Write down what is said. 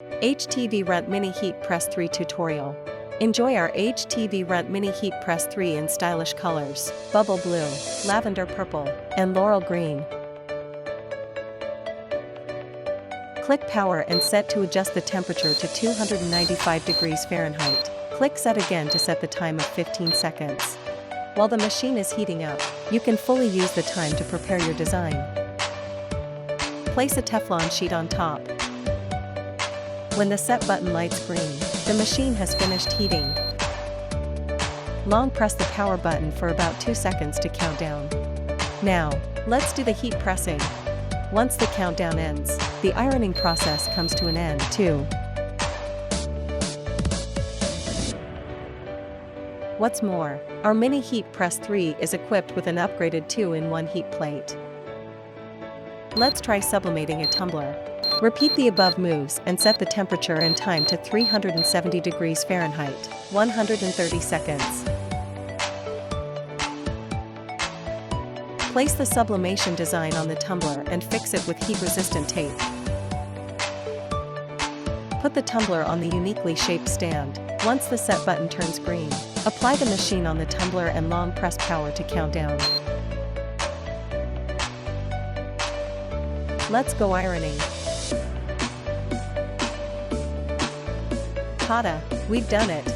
HTVRONT Mini Heat Press 3 tutorial. Enjoy our HTVRONT Mini Heat Press 3 in stylish colors: bubble blue, lavender purple, and laurel green. Click power and set to adjust the temperature to 295 degrees Fahrenheit. Click set again to set the time of 15 seconds. While the machine is heating up, you can fully use the time to prepare your design. Place a Teflon sheet on top. When the set button lights green, the machine has finished heating. Long press the power button for about 2 seconds to count down. Now, let's do the heat pressing. Once the countdown ends, the ironing process comes to an end too. What's more, our Mini Heat Press 3 is equipped with an upgraded 2-in-1 heat plate. Let's try sublimating a tumbler. Repeat the above moves and set the temperature and time to 370 degrees Fahrenheit, 130 seconds. Place the sublimation design on the tumbler and fix it with heat-resistant tape. Put the tumbler on the uniquely shaped stand. Once the set button turns green, apply the machine on the tumbler and long press power to count down. Let's go ironing. Tada! We've done it!